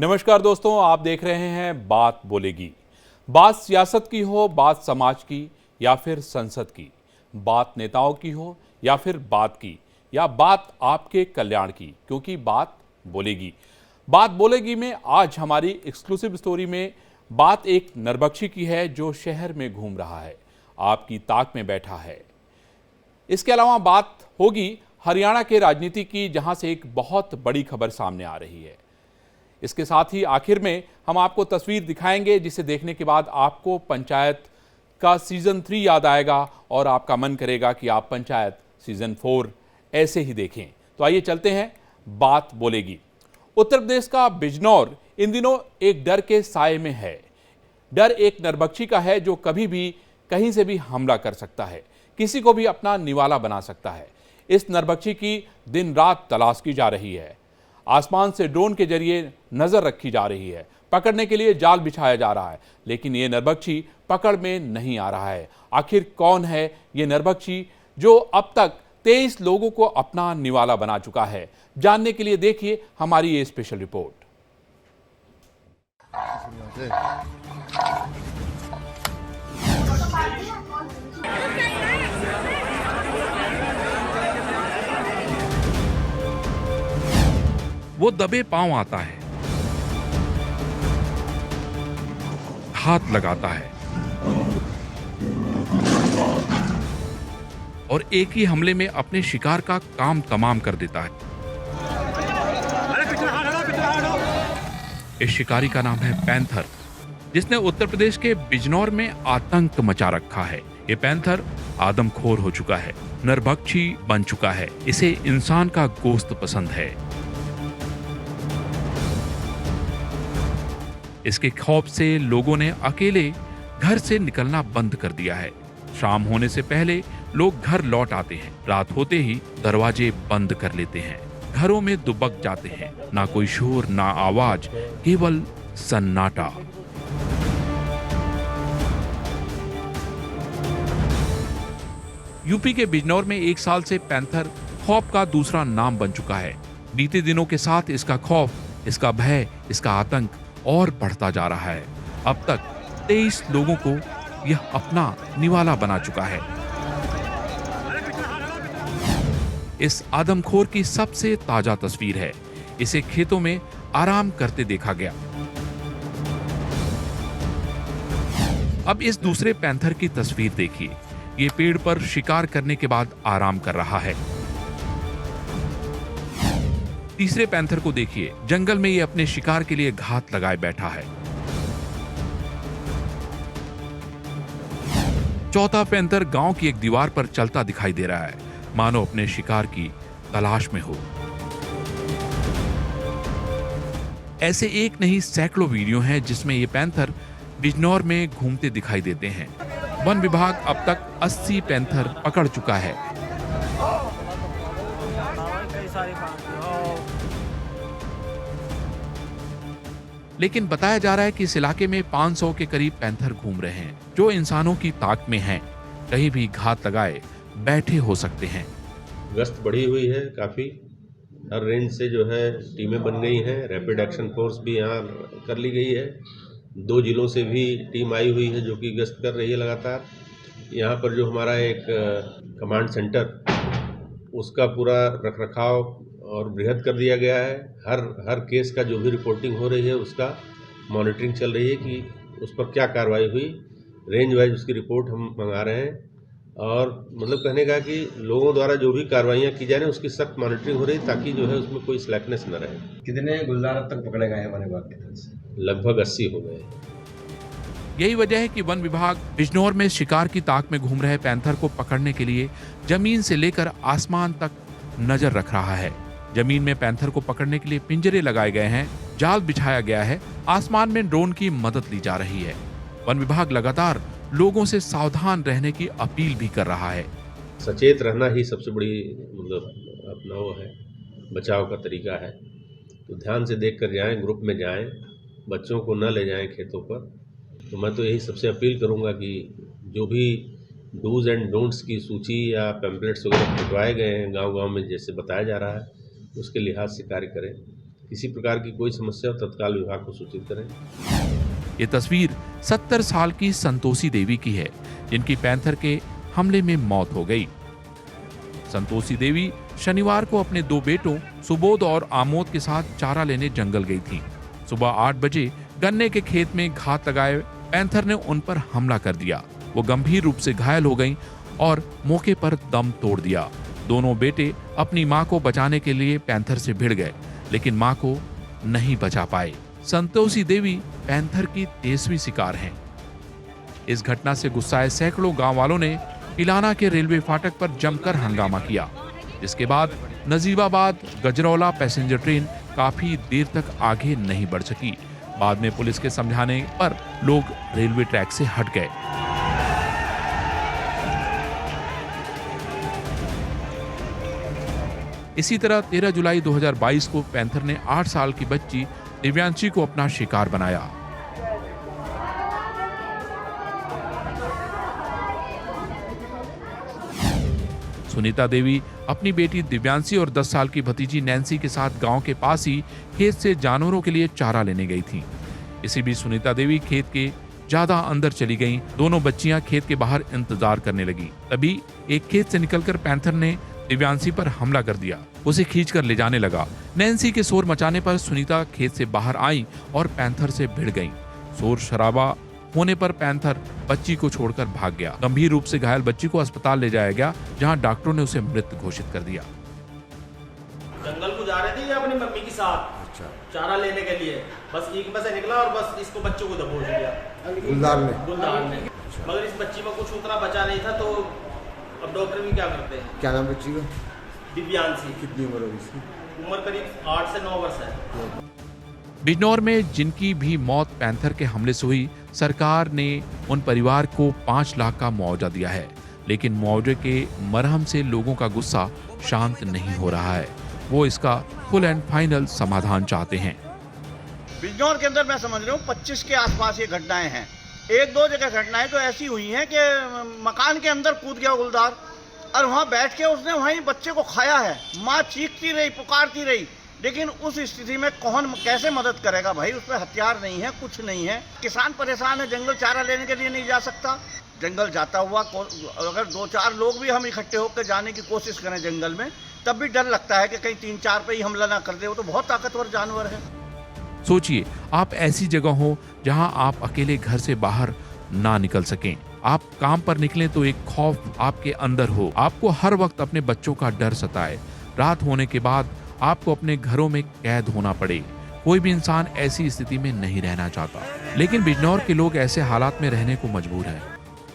नमस्कार दोस्तों, आप देख रहे हैं बात बोलेगी। बात सियासत की हो, बात समाज की या फिर संसद की, बात नेताओं की हो या फिर बात की, या बात आपके कल्याण की, क्योंकि बात बोलेगी। बात बोलेगी में आज हमारी एक्सक्लूसिव स्टोरी में बात एक नरबक्षी की है जो शहर में घूम रहा है, आपकी ताक में बैठा है। इसके अलावा बात होगी हरियाणा के राजनीति की, जहां से एक बहुत बड़ी खबर सामने आ रही है। इसके साथ ही आखिर में हम आपको तस्वीर दिखाएंगे जिसे देखने के बाद आपको पंचायत का सीजन 3 याद आएगा और आपका मन करेगा कि आप पंचायत सीजन 4 ऐसे ही देखें। तो आइए चलते हैं, बात बोलेगी। उत्तर प्रदेश का बिजनौर इन दिनों एक डर के साए में है। डर एक नरबक्षी का है जो कभी भी कहीं से भी हमला कर सकता है, किसी को भी अपना निवाला बना सकता है। इस नरबक्षी की दिन रात तलाश की जा रही है। आसमान से ड्रोन के जरिए नजर रखी जा रही है, पकड़ने के लिए जाल बिछाया जा रहा है, लेकिन ये नरबक्षी पकड़ में नहीं आ रहा है। आखिर कौन है ये नरबक्षी जो अब तक 23 लोगों को अपना निवाला बना चुका है? जानने के लिए देखिए हमारी ये स्पेशल रिपोर्ट। वो दबे पांव आता है, हाथ लगाता है और एक ही हमले में अपने शिकार का काम तमाम कर देता है। इस शिकारी का नाम है पैंथर, जिसने उत्तर प्रदेश के बिजनौर में आतंक मचा रखा है। ये पैंथर आदमखोर हो चुका है, नरभक्षी बन चुका है। इसे इंसान का गोश्त पसंद है। इसके खौफ से लोगों ने अकेले घर से निकलना बंद कर दिया है। शाम होने से पहले लोग घर लौट आते हैं, रात होते ही दरवाजे बंद कर लेते हैं, घरों में दुबक जाते हैं। ना कोई शोर, ना आवाज, केवल सन्नाटा। यूपी के बिजनौर में एक साल से पैंथर खौफ का दूसरा नाम बन चुका है। बीते दिनों के साथ इसका खौफ, इसका भय, इसका आतंक और बढ़ता जा रहा है। अब तक 23 लोगों को यह अपना निवाला बना चुका है। इस आदमखोर की सबसे ताजा तस्वीर है। इसे खेतों में आराम करते देखा गया। अब इस दूसरे पैंथर की तस्वीर देखिए। ये पेड़ पर शिकार करने के बाद आराम कर रहा है। तीसरे पैंथर को देखिए, जंगल में ये अपने शिकार के लिए घात लगाए बैठा है। चौथा पैंथर गांव की एक दीवार पर चलता दिखाई दे रहा है, मानो अपने शिकार की तलाश में हो। ऐसे एक नहीं सैकड़ों वीडियो हैं जिसमें ये पैंथर बिजनौर में घूमते दिखाई देते हैं। वन विभाग अब तक 80 पैंथर पकड़ चुका है। लेकिन बताया जा रहा है कि इस इलाके में 500 के करीब पैंथर घूम रहे हैं, जो इंसानों की ताक में हैं। कहीं भी घात लगाए बैठे हो सकते हैं। गश्त बढ़ी हुई है काफ़ी। हर रेंज से जो है टीमें बन गई हैं। रैपिड एक्शन फोर्स भी यहाँ कर ली गई है। 2 जिलों से भी टीम आई हुई है जो कि गश्त कर रही है लगातार। यहाँ पर जो हमारा एक कमांड सेंटर, उसका पूरा रखरखाव और बृहद कर दिया गया है। हर केस का जो भी रिपोर्टिंग हो रही है उसका मॉनिटरिंग चल रही है कि उस पर क्या कार्रवाई हुई। रेंज वाइज उसकी रिपोर्ट हम मंगा रहे हैं और मतलब कहने का कि लोगों द्वारा जो भी कार्रवाइयाँ की जा रही हैं उसकी सख्त मॉनिटरिंग हो रही है ताकि जो है उसमें कोई स्लैकनेस न रहे। कितने गुलदार अब तक पकड़े गए हैं वन विभाग की तरफ से? लगभग 80 हो गए। यही वजह है कि वन विभाग बिजनौर में शिकार की ताक में घूम रहे पैंथर को पकड़ने के लिए जमीन से लेकर आसमान तक नजर रख रहा है। जमीन में पैंथर को पकड़ने के लिए पिंजरे लगाए गए हैं, जाल बिछाया गया है, आसमान में ड्रोन की मदद ली जा रही है। वन विभाग लगातार लोगों से सावधान रहने की अपील भी कर रहा है। सचेत रहना ही सबसे बड़ी मतलब अपना वो है, बचाव का तरीका है। तो ध्यान से देख कर जाएं, ग्रुप में जाएं, बच्चों को न ले जाएं खेतों पर। तो मैं तो यही सबसे अपील करूंगा कि जो भी डूज एंड डोंट्स की सूची या पैम्पलेट्स वगैरह फटवाए गए हैं गांव-गांव में जैसे बताया जा रहा है, उसके लिहाज से कार्य करें। किसी प्रकार की कोई समस्या हो तत्काल विभाग को सूचित करें। ये तस्वीर 70 साल की संतोषी देवी की है, जिनकी पैंथर के हमले में मौत हो गई। संतोषी देवी शनिवार को अपने 2 बेटों सुबोध और आमोद के साथ चारा लेने जंगल गई थी। सुबह 8 बजे गन्ने के खेत में घात लगाए पैंथर ने उन पर हमला कर दिया। वो गंभीर रूप से घायल हो गईं और मौके पर दम तोड़ दिया। दोनों बेटे अपनी मां को बचाने के लिए पैंथर से भिड़ गए, लेकिन मां को नहीं बचा पाए। संतोषी देवी पैंथर की 23वीं शिकार हैं। इस घटना से गुस्साए सैकड़ों गांव वालों ने इलाना के रेलवे फाटक पर जमकर हंगामा किया, जिसके बाद नजीबाबाद गजरौला पैसेंजर ट्रेन काफी देर तक आगे नहीं बढ़ सकी। बाद में पुलिस के समझाने पर लोग रेलवे ट्रैक से हट गए। इसी तरह 13 जुलाई 2022 को पैंथर ने 8 साल की बच्ची दिव्यांशी को अपना शिकार बनाया। सुनीता देवी अपनी बेटी दिव्यांशी और 10 साल की भतीजी नैन्सी के साथ गांव के पास ही खेत से जानवरों के लिए चारा लेने गई थी। इसी बीच सुनीता देवी खेत के ज्यादा अंदर चली गईं। दोनों बच्चियां खेत के बाहर इंतजार करने लगी। तभी एक खेत से निकलकर पैंथर ने दिव्यांशी पर हमला कर दिया, उसे खींचकर ले जाने लगा। नैन्सी के शोर मचाने पर सुनीता खेत से बाहर आई और पैंथर से भिड़ गईं। शोर शराबा होने पर पैंथर बच्ची को छोड़कर भाग गया। गंभीर रूप से घायल बच्ची को अस्पताल ले जाया गया, जहां डॉक्टरों ने उसे मृत घोषित कर दिया। जंगल को जा रहे थे ये अपनी मम्मी के साथ चारा लेने के लिए, बस एक में से निकला और बस इसको बच्चों को दबोच लिया गुलदार ने। मगर इस बच्ची में कुछ उतना बचा नहीं था, तो अब डॉक्टर भी क्या करते हैं। क्या नाम बच्ची का? दिव्यांशी। कितनी उम्र होगी इसकी? उम्र करीब 8 से 9 वर्ष है। बिजनौर में जिनकी भी मौत पैंथर के हमले से हुई, सरकार ने उन परिवार को 5 लाख का मुआवजा दिया है, लेकिन मुआवजे के मरहम से लोगों का गुस्सा शांत नहीं हो रहा है। वो इसका फुल एंड फाइनल समाधान चाहते हैं। बिजनौर के अंदर मैं समझ रहा हूँ 25 के आसपास ये घटनाएं हैं। 1-2 जगह घटनाएं तो ऐसी हुई हैं कि मकान के अंदर कूद गया गुलदार और वहाँ बैठ के उसने वहीं बच्चे को खाया है। माँ चीखती रही, पुकारती रही, लेकिन उस स्थिति में कौन कैसे मदद करेगा भाई? उस पर हथियार नहीं है, कुछ नहीं है। किसान परेशान है, जंगल चारा लेने के लिए नहीं जा सकता। जंगल जाता हुआ अगर 2-4 लोग भी हम इकट्ठे होकर जाने की कोशिश करें जंगल में, तब भी डर लगता है कि कहीं 3-4 पे ही हमला ना कर दे। वो तो बहुत ताकतवर जानवर है। सोचिए, आप ऐसी जगह हो जहां आप अकेले घर से बाहर ना निकल सकें। आप काम पर निकलें तो एक खौफ आपके अंदर हो, आपको हर वक्त अपने बच्चों का डर सताए। रात होने के बाद आपको अपने घरों में कैद होना पड़े। कोई भी इंसान ऐसी स्थिति में नहीं रहना चाहता, लेकिन बिजनौर के लोग ऐसे हालात में रहने को मजबूर हैं,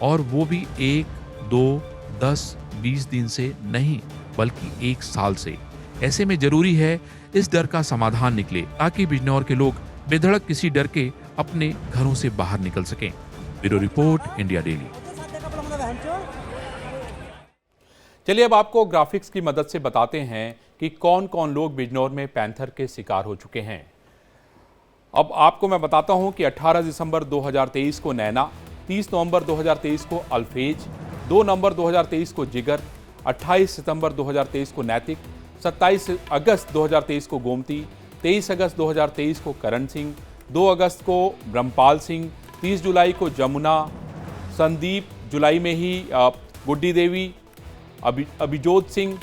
और वो भी 1, 2, 10, 20 दिन से नहीं, बल्कि 1 साल से। ऐसे में जरूरी है इस डर का समाधान निकले, ताकि बिजनौर के लोग बेधड़क किसी डर के अपने घरों से बाहर निकल सकें। Bureau report, India daily. चलिए अब आपको ग्राफिक्स की मदद से बताते हैं कि कौन कौन लोग बिजनौर में पैंथर के शिकार हो चुके हैं। अब आपको मैं बताता हूं कि 18 दिसंबर 2023 को नैना, 30 नवंबर 2023 को अल्फेज, 2 नवंबर 2023 को जिगर, 28 सितंबर 2023 को नैतिक, 27 अगस्त 2023 को गोमती, 23 अगस्त 2023 को करण सिंह, 2 अगस्त को ब्रह्मपाल सिंह, 30 जुलाई को जमुना, संदीप, जुलाई में ही गुड्डी देवी, अभिजोत सिंह,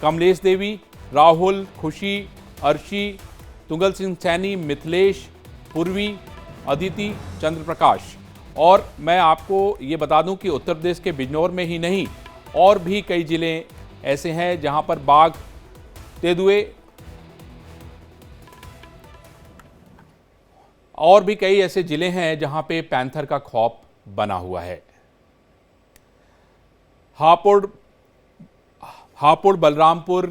कमलेश देवी, राहुल, खुशी, अर्शी, तुंगल सिंह सैनी, मिथिलेश, पूर्वी, अदिति, चंद्र प्रकाश। और मैं आपको ये बता दूं कि उत्तर प्रदेश के बिजनौर में ही नहीं, और भी कई जिले ऐसे हैं जहां पर बाघ, तेंदुए और भी कई ऐसे जिले हैं जहां पे पैंथर का खौफ बना हुआ है। हापुड़, बलरामपुर,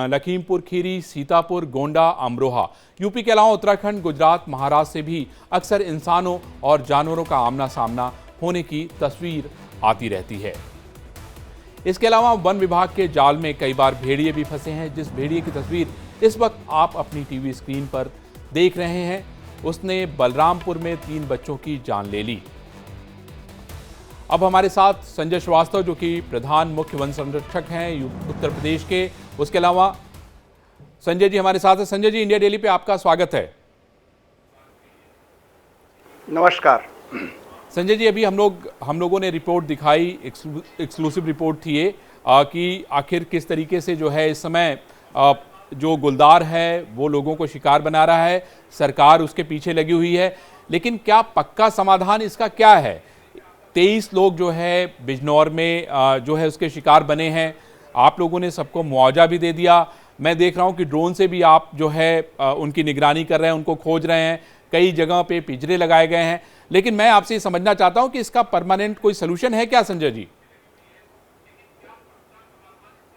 लखीमपुर खीरी, सीतापुर, गोंडा, अमरोहा, यूपी के अलावा उत्तराखंड, गुजरात, महाराष्ट्र से भी अक्सर इंसानों और जानवरों का आमना सामना होने की तस्वीर आती रहती है। इसके अलावा वन विभाग के जाल में कई बार भेड़िए भी फंसे हैं। जिस भेड़िए की तस्वीर इस वक्त आप अपनी टीवी स्क्रीन पर देख रहे हैं, उसने बलरामपुर में 3 बच्चों की जान ले ली। अब हमारे साथ संजय श्रीवास्तव, जो कि प्रधान मुख्य वन संरक्षक हैं उत्तर प्रदेश के, उसके अलावा संजय जी हमारे साथ है। संजय जी, इंडिया डेली पे आपका स्वागत है। नमस्कार। संजय जी, अभी हम लोगों ने रिपोर्ट दिखाई, एक्सक्लूसिव रिपोर्ट थी ये कि आखिर किस तरीके से जो है इस समय जो गुलदार है वो लोगों को शिकार बना रहा है, सरकार उसके पीछे लगी हुई है, लेकिन क्या पक्का समाधान इसका क्या है? 23 लोग जो है बिजनौर में जो है उसके शिकार बने हैं, आप लोगों ने सबको मुआवजा भी दे दिया। मैं देख रहा हूं कि ड्रोन से भी आप जो है उनकी निगरानी कर रहे हैं, उनको खोज रहे हैं, कई जगह पे पिंजरे लगाए गए हैं, लेकिन मैं आपसे समझना चाहता हूं कि इसका परमानेंट कोई सोल्यूशन है क्या संजय जी?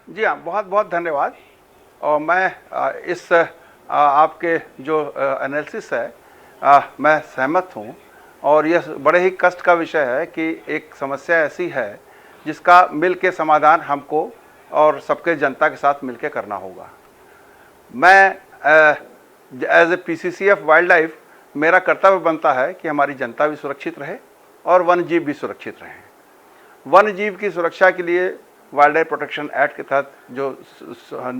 जी हाँ, बहुत बहुत धन्यवाद। और मैं इस आपके जो एनालिसिस है मैं सहमत हूँ। और यह बड़े ही कष्ट का विषय है कि एक समस्या ऐसी है जिसका मिल के समाधान हमको और सबके जनता के साथ मिल के करना होगा। मैं as a PCCF wildlife मेरा कर्तव्य बनता है कि हमारी जनता भी सुरक्षित रहे और वन्य जीव भी सुरक्षित रहें। वन्य जीव की सुरक्षा के लिए वाइल्ड लाइफ प्रोटेक्शन एक्ट के तहत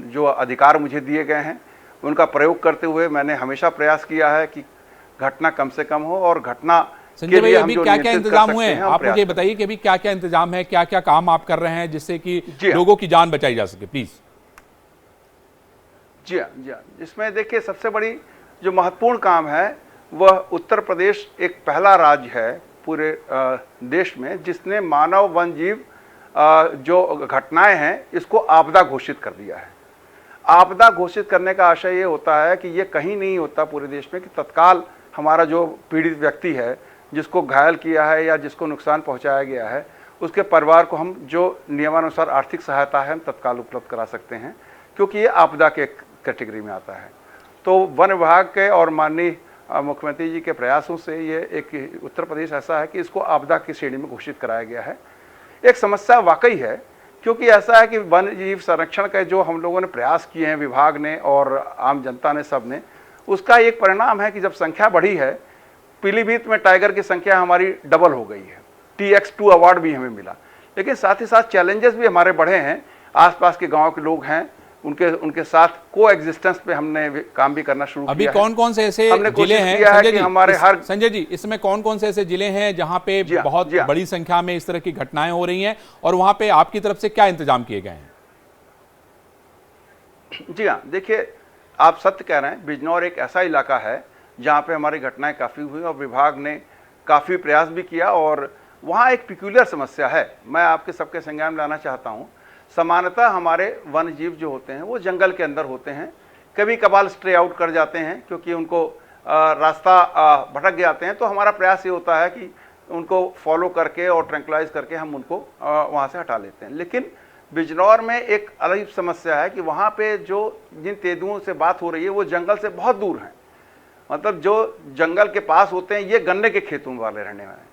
जो अधिकार मुझे दिए गए हैं उनका प्रयोग करते हुए मैंने हमेशा प्रयास किया है कि घटना कम से कम हो और घटना संजय भाई अभी क्या क्या इंतजाम हुए हैं आप मुझे बताइए कि अभी क्या क्या इंतजाम है, क्या क्या काम आप कर रहे हैं जिससे कि लोगों की जान बचाई जा सके, प्लीज। जी हाँ, इसमें देखिए सबसे बड़ी जो महत्वपूर्ण काम है वह उत्तर प्रदेश एक पहला राज्य है पूरे देश में जिसने मानव वन जीव जो घटनाएं हैं इसको आपदा घोषित कर दिया है। आपदा घोषित करने का आशय ये होता है कि ये कहीं नहीं होता पूरे देश में कि तत्काल हमारा जो पीड़ित व्यक्ति है, जिसको घायल किया है या जिसको नुकसान पहुंचाया गया है, उसके परिवार को हम जो नियमानुसार आर्थिक सहायता है हम तत्काल उपलब्ध करा सकते हैं, क्योंकि ये आपदा के कैटेगरी में आता है। तो वन विभाग के और माननीय मुख्यमंत्री जी के प्रयासों से ये एक उत्तर प्रदेश ऐसा है कि इसको आपदा की श्रेणी में घोषित कराया गया है। एक समस्या वाकई है, क्योंकि ऐसा है कि वन जीव संरक्षण के जो हम लोगों ने प्रयास किए हैं, विभाग ने और आम जनता ने, सब ने, उसका एक परिणाम है कि जब संख्या बढ़ी है, पीलीभीत में टाइगर की संख्या हमारी डबल हो गई है, TX2 अवार्ड भी हमें मिला, लेकिन साथ ही साथ चैलेंजेस भी हमारे बढ़े हैं। आसपास के गांव के लोग हैं, उनके साथ को एग्जिस्टेंस पे हमने काम भी करना शुरू किया। अभी कौन कौन से ऐसे जिले हैं संजय जी, हमारे हर संजय जी इसमें कौन कौन से ऐसे जिले हैं जहां पे बहुत बड़ी संख्या में इस तरह की घटनाएं हो रही हैं और वहां पे आपकी तरफ से क्या इंतजाम किए गए हैं? जी हाँ, देखिए आप सत्य कह रहे हैं, बिजनौर एक ऐसा इलाका है जहाँ पे हमारी घटनाएं काफ़ी हुई और विभाग ने काफ़ी प्रयास भी किया। और वहाँ एक पिक्यूलियर समस्या है, मैं आपके सबके संज्ञान में लाना चाहता हूँ। सामान्यतः हमारे वन्य जीव जो होते हैं वो जंगल के अंदर होते हैं, कभी कभार स्ट्रे आउट कर जाते हैं क्योंकि उनको रास्ता भटक जाते हैं। तो हमारा प्रयास ये होता है कि उनको फॉलो करके और ट्रैंकुलाइज करके हम उनको वहाँ से हटा लेते हैं। लेकिन बिजनौर में एक अलग समस्या है कि वहाँ पे जो जिन तेंदुओं से बात हो रही है वो जंगल से बहुत दूर हैं, मतलब जो जंगल के पास होते हैं ये गन्ने के खेतों वाले रहने वाले हैं।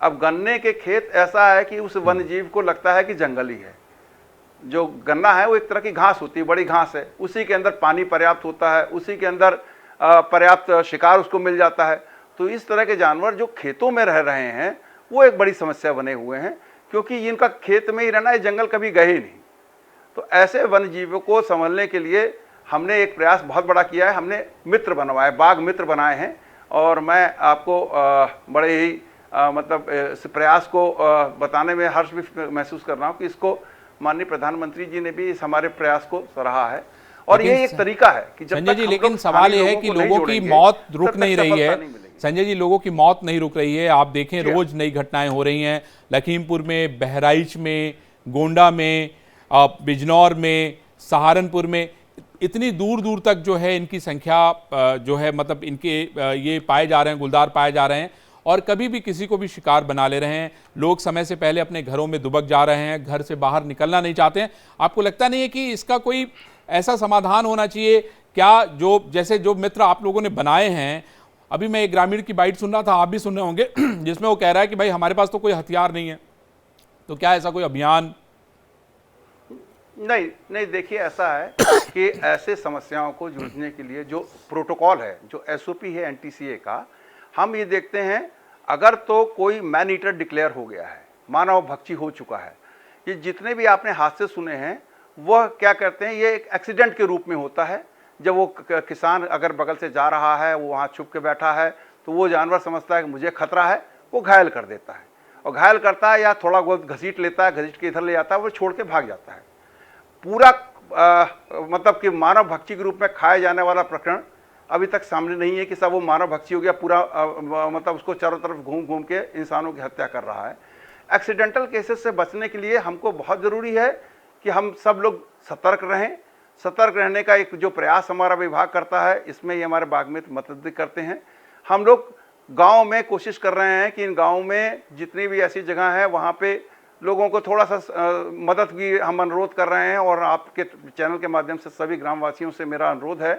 अब गन्ने के खेत ऐसा है कि उस वन्य जीव को लगता है कि जंगल ही है। जो गन्ना है वो एक तरह की घास होती है, बड़ी घास है, उसी के अंदर पानी पर्याप्त होता है, उसी के अंदर पर्याप्त शिकार उसको मिल जाता है। तो इस तरह के जानवर जो खेतों में रह रहे हैं वो एक बड़ी समस्या बने हुए हैं, क्योंकि इनका खेत में ही रहना, ये जंगल कभी गए ही नहीं। तो ऐसे वन्य जीवों को संभालने के लिए हमने एक प्रयास बहुत बड़ा किया है, हमने मित्र बनवाए, बाघ मित्र बनाए हैं। और मैं आपको बड़े ही मतलब इस प्रयास को बताने में हर्ष भी महसूस कर रहा हूँ कि इसको माननीय प्रधानमंत्री जी ने भी इस हमारे प्रयास को सराहा है। और ये एक तरीका है कि जब संजय जी, लेकिन सवाल ये है कि लोगों की मौत रुक नहीं रही है। संजय जी, लोगों की मौत नहीं रुक रही है। आप देखें रोज नई घटनाएं हो रही हैं, लखीमपुर में, बहराइच में, गोंडा में, बिजनौर में, सहारनपुर में, इतनी दूर दूर तक जो है इनकी संख्या जो है मतलब इनके ये पाए जा रहे हैं, गुलदार पाए जा रहे हैं और कभी भी किसी को भी शिकार बना ले रहे हैं। लोग समय से पहले अपने घरों में दुबक जा रहे हैं, घर से बाहर निकलना नहीं चाहते हैं। आपको लगता नहीं है कि इसका कोई ऐसा समाधान होना चाहिए क्या, जो जैसे जो मित्र आप लोगों ने बनाए हैं? अभी मैं एक ग्रामीण की बाइट सुन रहा था, आप भी सुन रहे होंगे, जिसमें वो कह रहा है कि भाई हमारे पास तो कोई हथियार नहीं है, तो क्या ऐसा कोई अभियान? नहीं, देखिए ऐसा है कि ऐसे समस्याओं को जूझने के लिए जो प्रोटोकॉल है, जो SOP है NTCA का, हम ये देखते हैं अगर तो कोई मैन ईटर डिक्लेयर हो गया है, मानव भक्षी हो चुका है, ये जितने भी आपने हादसे सुने हैं वह क्या करते हैं, ये एक एक्सीडेंट के रूप में होता है जब वो किसान अगर बगल से जा रहा है, वो वहाँ छुप के बैठा है, तो वो जानवर समझता है कि मुझे खतरा है, वो घायल कर देता है। और घायल करता है या थोड़ा बहुत घसीट लेता है, घसीट के इधर ले जाता है, वो छोड़ के भाग जाता है। पूरा मतलब कि मानव भक्षी के रूप में खाए जाने वाला प्रकरण अभी तक सामने नहीं है कि सब वो मानव भक्षी हो गया, पूरा मतलब उसको चारों तरफ घूम घूम के इंसानों की हत्या कर रहा है। एक्सीडेंटल केसेस से बचने के लिए हमको बहुत ज़रूरी है कि हम सब लोग सतर्क रहें। सतर्क रहने का एक जो प्रयास हमारा विभाग करता है, इसमें ये हमारे बागमित मदद भी करते हैं। हम लोग गांव में कोशिश कर रहे हैं कि इन गांव में जितनी भी ऐसी जगह है वहाँ पे लोगों को थोड़ा सा मदद की हम अनुरोध कर रहे हैं। और आपके चैनल के माध्यम से सभी ग्रामवासियों से मेरा अनुरोध है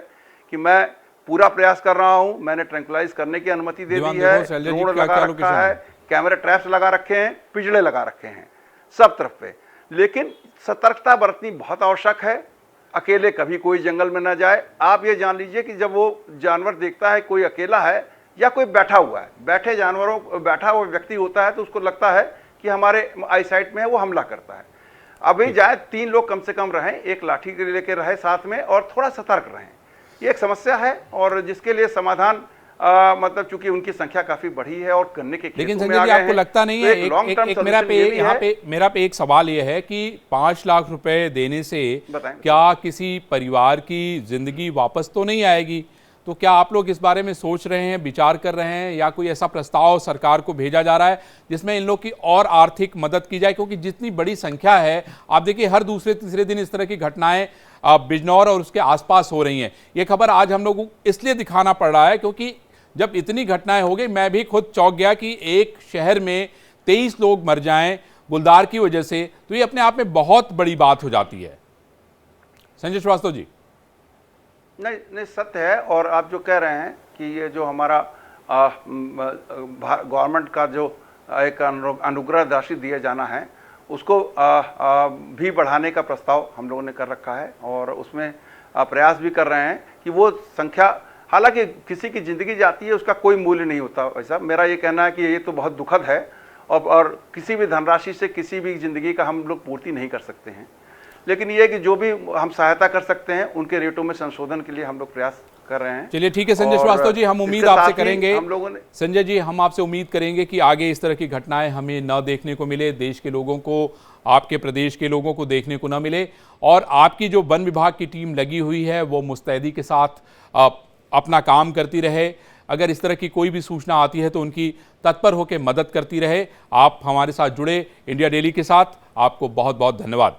कि मैं पूरा प्रयास कर रहा हूँ। मैंने ट्रैंक्विलाइज करने की अनुमति दे दी है, ड्रोन लगा रखा है, कैमरे ट्रैप्स लगा रखे हैं, पिजड़े लगा रखे हैं सब तरफ पे। लेकिन सतर्कता बरतनी बहुत आवश्यक है। अकेले कभी कोई जंगल में ना जाए। आप ये जान लीजिए कि जब वो जानवर देखता है कोई अकेला है या कोई बैठा हुआ है, बैठा हुआ व्यक्ति होता है, तो उसको लगता है कि हमारे आईसाइट में है, वो हमला करता है। अभी जाए 3 लोग कम से कम रहें, एक लाठी के लेके रहे साथ में और थोड़ा सतर्क रहें। ये एक समस्या है और जिसके लिए समाधान मतलब चूंकि उनकी संख्या काफी बढ़ी है और करने के, लेकिन संजय जी आपको लगता नहीं है मेरा पे एक सवाल ये है कि 5 लाख रुपए देने से क्या किसी परिवार की जिंदगी वापस तो नहीं आएगी? तो क्या आप लोग इस बारे में सोच रहे हैं, विचार कर रहे हैं, या कोई ऐसा प्रस्ताव सरकार को भेजा जा रहा है जिसमें इन लोग की और आर्थिक मदद की जाए? क्योंकि जितनी बड़ी संख्या है, आप देखिए हर दूसरे तीसरे दिन इस तरह की घटनाएं बिजनौर और उसके आसपास हो रही हैं। ये खबर आज हम लोगों को इसलिए दिखाना पड़ रहा है क्योंकि जब इतनी घटनाएं हो गई, मैं भी खुद चौंक गया कि एक शहर में 23 लोग मर जाएं गुलदार की वजह से, तो ये अपने आप में बहुत बड़ी बात हो जाती है। संजय श्रीवास्तव जी। नहीं सत्य है। और आप जो कह रहे हैं कि ये जो हमारा गवर्नमेंट का जो एक अनुग्रह राशि दिया जाना है, उसको भी बढ़ाने का प्रस्ताव हम लोगों ने कर रखा है और उसमें प्रयास भी कर रहे हैं कि वो संख्या, हालांकि किसी की ज़िंदगी जाती है उसका कोई मूल्य नहीं होता। वैसा मेरा ये कहना है कि ये तो बहुत दुखद है और किसी भी धनराशि से किसी भी ज़िंदगी का हम लोग पूर्ति नहीं कर सकते हैं। लेकिन ये कि जो भी हम सहायता कर सकते हैं उनके रेटों में संशोधन के लिए हम लोग प्रयास कर रहे हैं। चलिए ठीक है संजय श्रीवास्तव जी, हम उम्मीद आपसे करेंगे, हम लोगों ने संजय जी हम आपसे उम्मीद करेंगे कि आगे इस तरह की घटनाएं हमें न देखने को मिले, देश के लोगों को, आपके प्रदेश के लोगों को देखने को न मिले। और आपकी जो वन विभाग की टीम लगी हुई है वो मुस्तैदी के साथ अपना काम करती रहे। अगर इस तरह की कोई भी सूचना आती है तो उनकी तत्पर होकर मदद करती रहे। आप हमारे साथ जुड़े इंडिया डेली के साथ, आपको बहुत बहुत धन्यवाद।